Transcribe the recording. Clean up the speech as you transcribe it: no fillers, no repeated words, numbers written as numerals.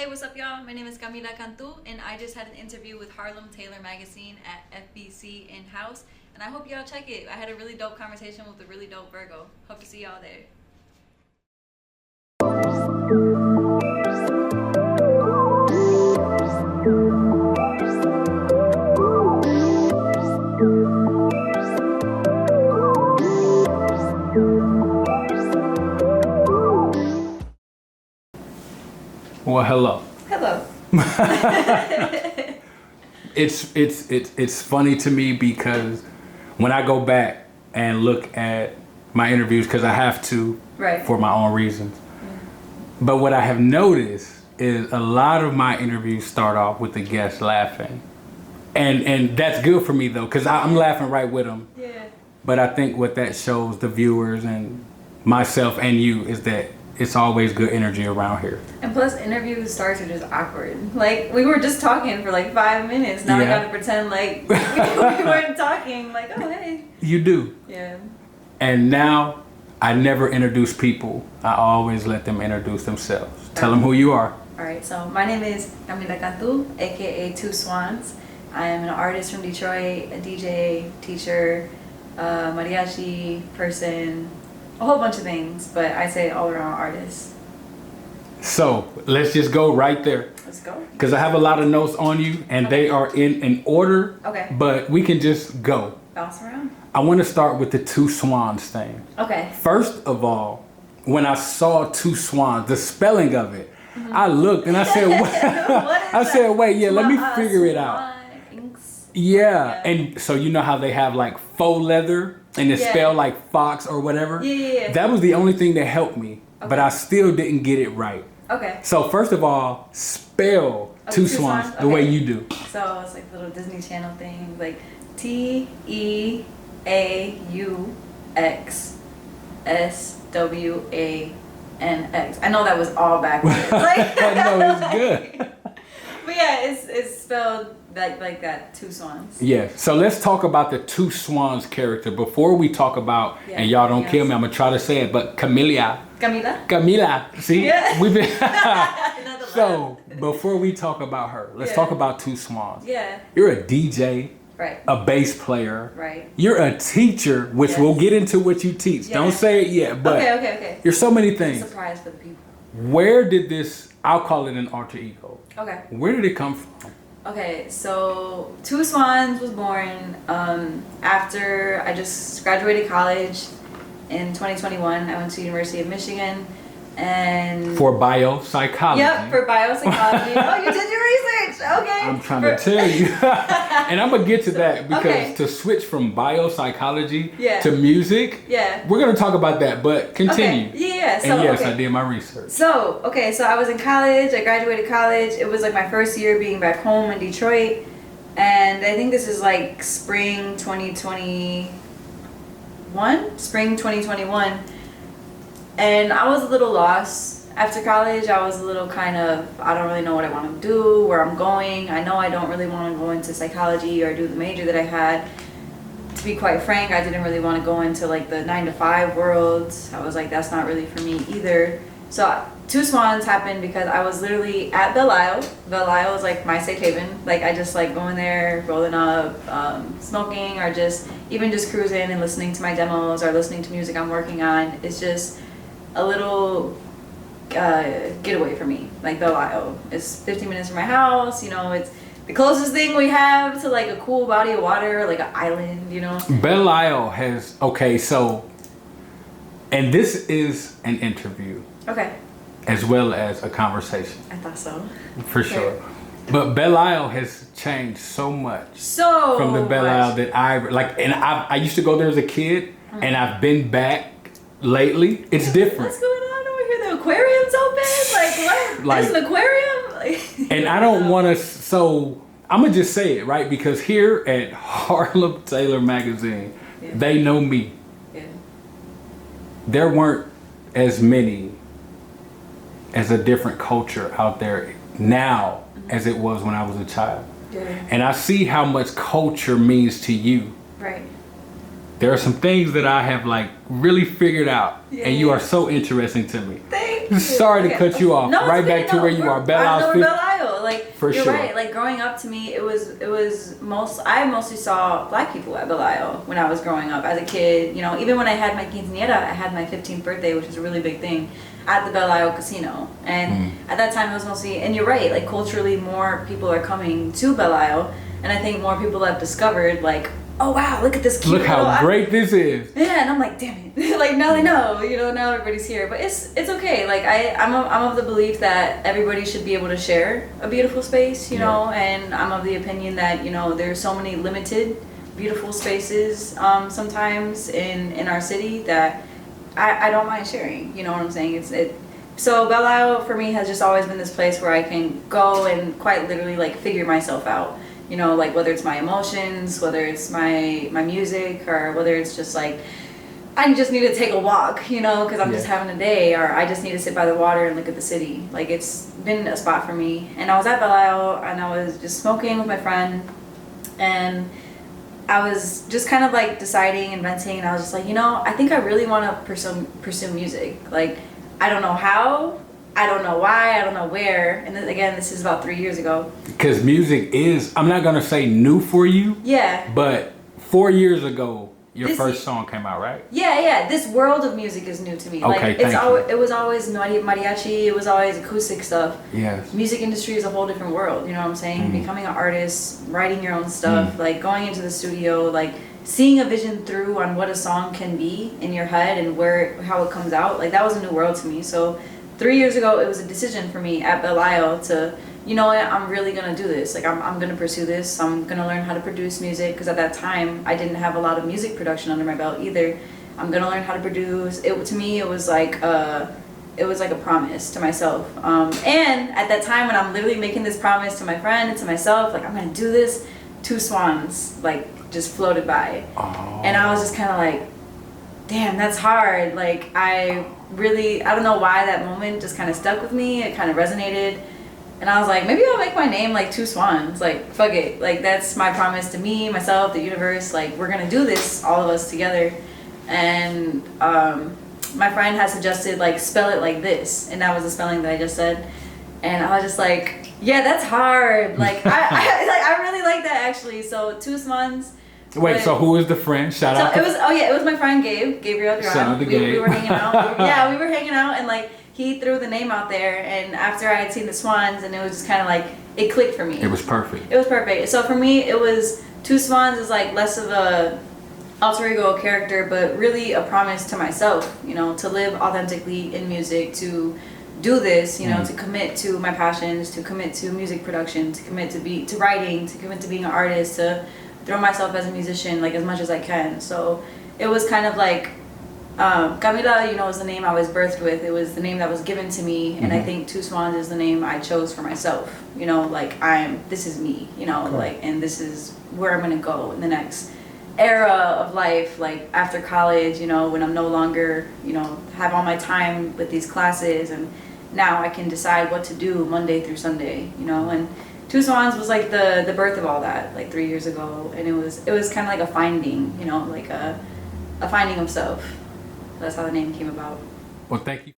Hey, what's up, y'all? My name is Camilla Cantu, and I just had an interview with Harlem Taylor Magazine at FBC in-house, and I hope y'all check it. I had a really dope conversation with a really dope Virgo. Hope to see y'all there. Well, hello. Hello. It's funny to me because when I go back and look at my interviews, because I have to, Right. for my own reasons. But what I have noticed is a lot of my interviews start off with the guests laughing, and that's good for me though, because I'm laughing right with them. Yeah. But I think what that shows the viewers and myself and you is that it's always good energy around here. And plus, interview starts are just awkward. Like, we were just talking for like 5 minutes. Now I gotta pretend like we weren't talking. Like, oh, hey. You do. Yeah. And now I never introduce people. I always let them introduce themselves. Tell them who you are. All right, so my name is Camilla Cantu, aka Teauxswanx. I am an artist from Detroit, a DJ, teacher, mariachi person, a whole bunch of things, but I say all around artist. So let's just go right there. Let's go. Because I have a lot of notes on you and they are in an order. Okay. But we can just go. Bounce around. I want to start with the Teauxswanx thing. Okay. First of all, when I saw Teauxswanx, the spelling of it, I looked and I said, wait, yeah, let me figure it out. Yeah, and so you know how they have like faux leather and it's spelled like fox or whatever? Yeah. That was the only thing that helped me, but I still didn't get it right. Okay. So first of all, spell Teauxswanx the way you do. So it's like a little Disney Channel thing, like Teauxswanx. I know that was all backwards. Like, no, it's good. But yeah, it's spelled like that, Teauxswanx. Yeah, so let's talk about the Teauxswanx character before we talk about, and y'all don't kill me, I'm gonna try to say it, but Camilla, see? Yeah. We've been So, before we talk about her, let's talk about Teauxswanx. Yeah. You're a DJ, right? A bass player, right? You're a teacher, which we'll get into what you teach. Don't say it yet, but okay. You're so many things. It's a surprise for the people. Where did this, I'll call it an alter ego. Okay. Where did it come from? Okay, so Teauxswanx was born after I just graduated college in 2021. I went to University of Michigan and... For biopsychology. Yep, for biopsychology. Oh, you did your research. Okay. I'm trying to tell you. And I'm going to get to that because to switch from biopsychology to music, we're going to talk about that, but continue. Okay. Yeah. So, and yes, I did my research. So I was in college. I graduated college. It was like my first year being back home in Detroit. And I think this is like spring 2021. And I was a little lost. After college, I was a little kind of, I don't really know what I want to do, where I'm going. I know I don't really want to go into psychology or do the major that I had. To be quite frank, I didn't really want to go into like the 9-to-5 world. I was like, that's not really for me either. So Teauxswanx happened because I was literally at Belle Isle. Belle Isle is like my safe haven. Like I just like going there, rolling up, smoking, or just even just cruising and listening to my demos or listening to music I'm working on. It's just a little getaway for me. Like Belle Isle, it's 15 minutes from my house. You know, it's the closest thing we have to like a cool body of water, like an island. You know, Belle Isle has and this is an interview, as well as a conversation. I thought so, for sure. But Belle Isle has changed so much from the Belle Isle that I like, and I used to go there as a kid, and I've been back lately. It's different. What's going on over here? The aquarium's open? Like what? There's an aquarium? And I don't want to, so I'm going to just say it, right? Because here at Harlem Taylor Magazine, they know me. Yeah. There weren't as many as a different culture out there now as it was when I was a child. Yeah. And I see how much culture means to you. Right. There are some things that I have like really figured out, and you are so interesting to me. Thank Sorry to cut you off. No, right back to where you are. Belle Isle. Like, for you're sure. right. Like, growing up to me, I mostly saw black people at Belle Isle when I was growing up as a kid. You know, even when I had my quinceañera, I had my 15th birthday, which is a really big thing, at the Belle Isle Casino. And at that time, it was mostly, and you're right, like, culturally, more people are coming to Belle Isle. And I think more people have discovered, like, oh wow, look at this cute Look how great this is. Yeah, and I'm like, damn it. Like, now they know, you know, now everybody's here. But it's okay. Like, I'm of the belief that everybody should be able to share a beautiful space, you know, and I'm of the opinion that, you know, there's so many limited beautiful spaces sometimes in our city that I don't mind sharing, you know what I'm saying? So Belle Isle for me has just always been this place where I can go and quite literally like figure myself out. You know, like whether it's my emotions, whether it's my music, or whether it's just like I just need to take a walk, you know, because I'm just having a day, or I just need to sit by the water and look at the city. Like, it's been a spot for me. And I was at Belle Isle and I was just smoking with my friend, and I was just kind of like deciding and venting, and I was just like, you know, I think I really want to pursue music. Like, I don't know how, I don't know why, I don't know where. And then again, this is about 3 years ago. Because music is, I'm not going to say new for you. Yeah. But 4 years ago, your first song came out, right? Yeah. This world of music is new to me. Okay, like, it was always mariachi, it was always acoustic stuff. Yes. Music industry is a whole different world, you know what I'm saying? Becoming an artist, writing your own stuff, like going into the studio, like seeing a vision through on what a song can be in your head and how it comes out. Like, that was a new world to me. So 3 years ago, it was a decision for me at Belle Isle to, you know what, I'm really going to do this. Like, I'm going to pursue this. I'm going to learn how to produce music, because at that time, I didn't have a lot of music production under my belt either. I'm going to learn how to produce. To me, it was like a promise to myself. And at that time, when I'm literally making this promise to my friend and to myself, like, I'm going to do this, Teauxswanx, like, just floated by. Oh. And I was just kind of like, damn, that's hard. Like, I don't know why that moment just kind of stuck with me. It kind of resonated. And I was like, maybe I'll make my name like Teauxswanx. Like, fuck it. Like, that's my promise to me, myself, the universe. Like, we're going to do this, all of us together. And my friend had suggested, like, spell it like this. And that was the spelling that I just said. And I was just like, yeah, that's hard. Like, I really like that, actually. So, Teauxswanx. Wait, so who is the friend? Shout out. It was my friend Gabriel Duran. Shout out to Gabe. We were hanging out. We were hanging out, and like he threw the name out there. And after I had seen the Swans, and it was just kind of like it clicked for me. It was perfect. It was perfect. So for me, it was Teauxswanx is like less of a alter ego character, but really a promise to myself. You know, to live authentically in music, to do this. You know, to commit to my passions, to commit to music production, to commit to writing, to commit to being an artist, to throw myself as a musician like as much as I can. So it was kind of like Camilla, you know, is the name I was birthed with. It was the name that was given to me, and I think Teauxswanx is the name I chose for myself. You know, like this is me. You know, cool. Like, and this is where I'm gonna go in the next era of life. Like after college, you know, when I'm no longer, you know, have all my time with these classes, and now I can decide what to do Monday through Sunday. You know, and Teauxswanx was like the birth of all that, like 3 years ago, and it was kind of like a finding, you know, like a finding of self. That's how the name came about. Well, thank you.